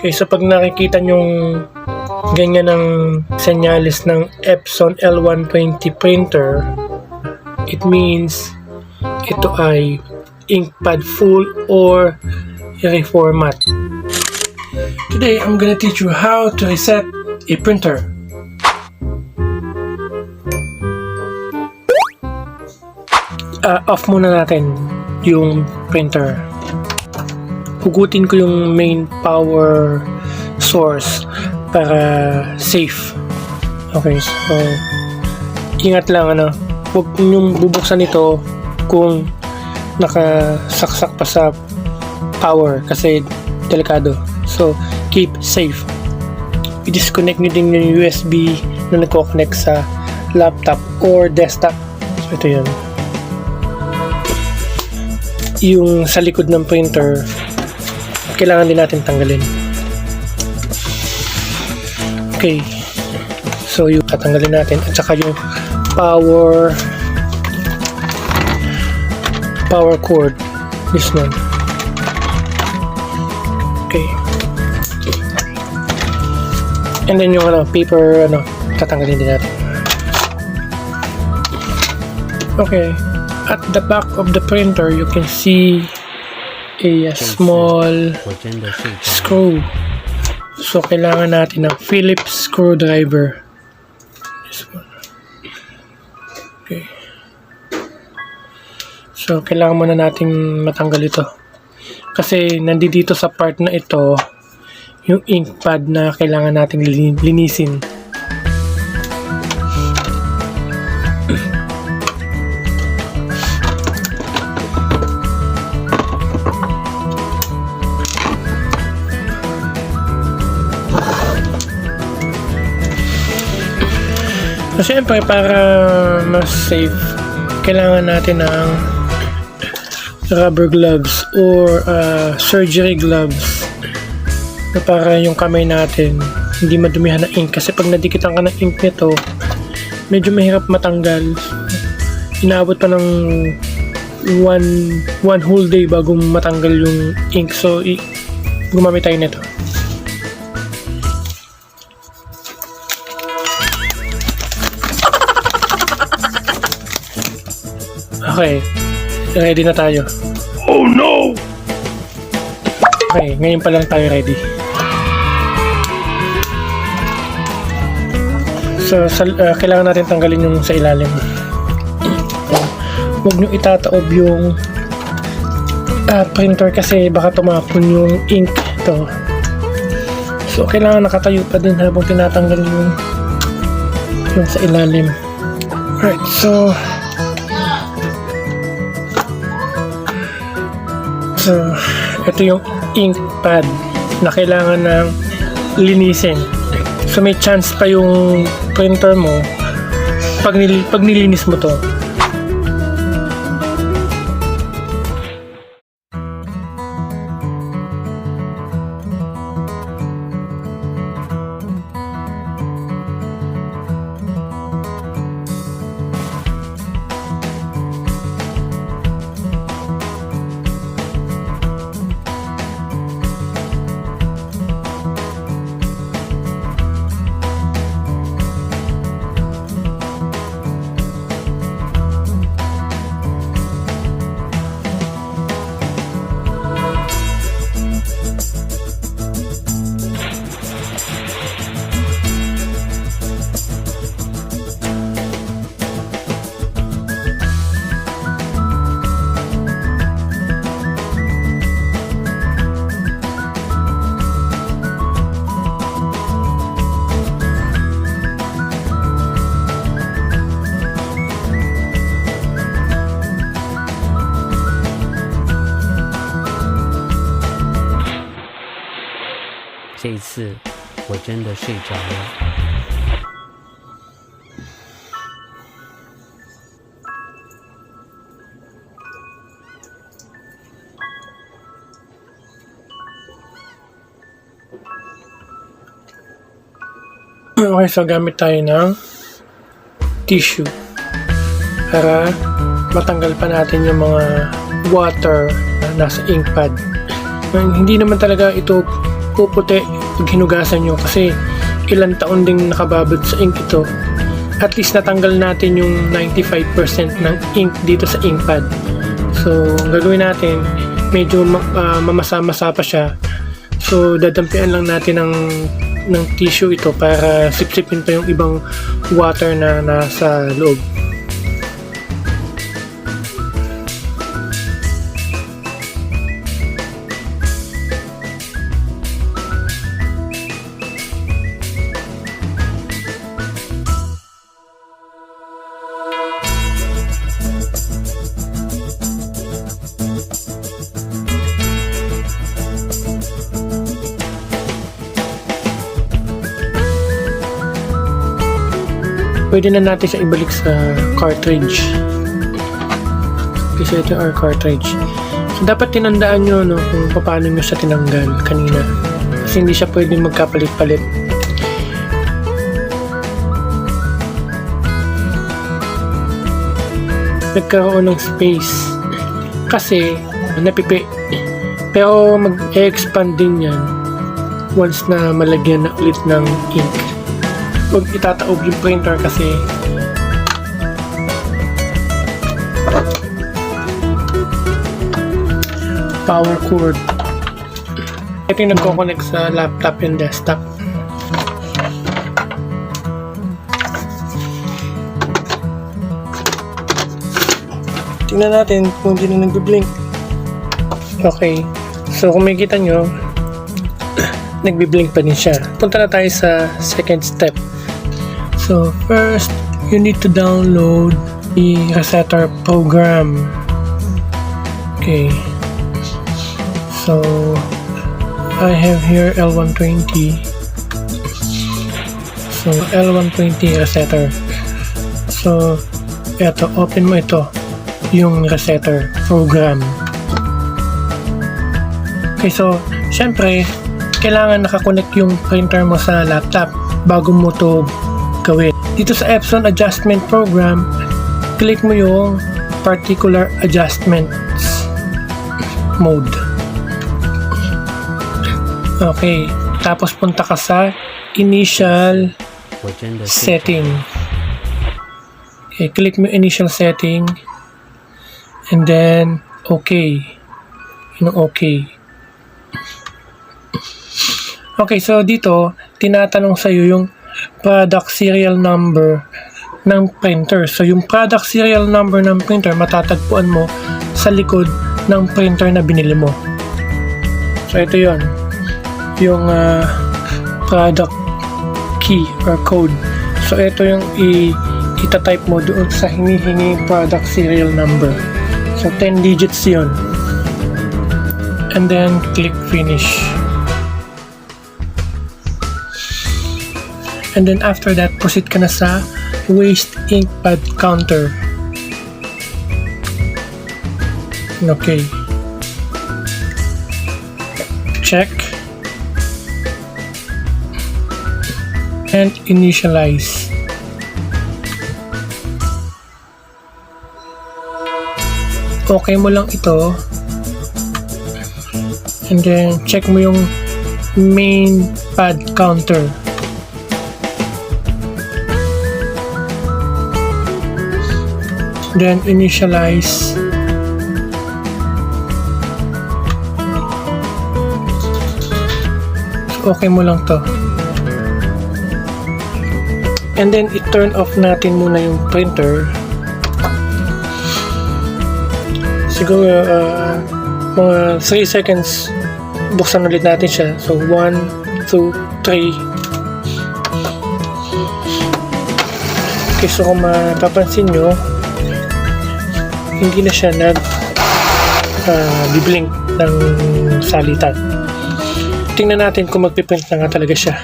Okay, so pag nakikita nyong ganyan ang senyales ng Epson L120 printer, it means ito ay ink pad full or reformat. Today, I'm gonna teach you how to reset a printer. Off muna natin yung printer. Hugutin ko yung main power source para safe. Okay, so ingat lang huwag nyong bubuksan ito kung nakasaksak pa sa power kasi delikado. So keep safe. I-disconnect nyo din yung USB na nagko-connect sa laptop or desktop. So ito yun. Yung sa likod ng printer kailangan din natin tanggalin. Okay, so yung tatanggalin natin at saka yung power cord, this one. Okay, and then yung paper tatanggalin din natin. Okay, at the back of the printer you can see a small screw. So kailangan natin ng Phillips screwdriver. This one. Okay. So kailangan muna nating matanggal ito. Kasi nandito sa part na ito yung ink pad na kailangan nating linisin. So, syempre, para mas safe, kailangan natin ng rubber gloves or surgery gloves na para yung kamay natin hindi madumihan ng ink. Kasi pag nadikitan ka ng ink nito, medyo mahirap matanggal. Inaabot pa ng one whole day bago matanggal yung ink. So, gumamit tayo nito. Okay, ready na tayo. Oh no! Okay, ngayon pa lang tayo ready. So, kailangan natin tanggalin yung sa ilalim. Huwag nyo itataob yung printer kasi baka tumapon yung ink to. So, kailangan nakatayo pa din habang tinatanggal yung sa ilalim. Alright, so ito yung ink pad na kailangan ng linisin. So may chance pa yung printer mo pag nilinis mo to.这一次我真的睡着了。Okay, so gamit tayo ng tissue para matanggal pa natin yung mga water na nasa ink pad. Hindi naman talaga ito puputi pag hinugasan nyo kasi ilang taon ding nakababad sa ink ito. At least natanggal natin yung 95% ng ink dito sa ink pad. So ang gagawin natin, medyo mamasa-masa pa siya. So dadampian lang natin ng tissue ito para sipsipin pa yung ibang water na nasa loob. Pwede na natin siya ibalik sa cartridge. Okay, so ito yung our cartridge. So dapat tinandaan nyo kung paano nyo siya tinanggal kanina. Kasi hindi siya pwede magkapalit-palit. Nagkaroon ng space. Kasi napipi. Pero mag-expand din yan once na malagyan na ulit ng ink. Huwag itataob yung printer kasi power cord. Ito yung nagko-connect sa laptop and desktop. Tingnan natin kung hindi na nagbi-blink. Okay, so kung makikita nyo, nagbi-blink pa din siya. Punta na tayo sa second step. So first, you need to download the Resetter program. Okay. So I have here L120. So L120 Resetter. So eto, open mo ito, yung Resetter program. Okay, so syempre kailangan nakakonect yung printer mo sa laptop bago mo to gawin. Dito sa Epson Adjustment Program, click mo yung Particular Adjustments mode. Okay, tapos punta ka sa Initial Setting. Okay, click mo Initial Setting and then okay. Okay. Okay, so dito tinatanong sa iyo yung product serial number ng printer. So yung product serial number ng printer matatagpuan mo sa likod ng printer na binili mo. So ito yon, yung product key or code. So ito yung itatype mo doon sa hinihingi product serial number. So 10 digits yon. And then click finish. And then after that, proceed ka na sa waste ink pad counter. Okay. Check. And initialize. Okay mo lang ito. And then check mo yung main pad counter. Then initialize. Okay mo lang to. And then i-turn off natin muna yung printer. Siguro mga 3 seconds buksan ulit natin siya. So 1, 2, 3. Okay, so kung mapapansin nyo, hindi na siya bibling ng salitan. Tingnan natin kung magpiprint na nga talaga siya.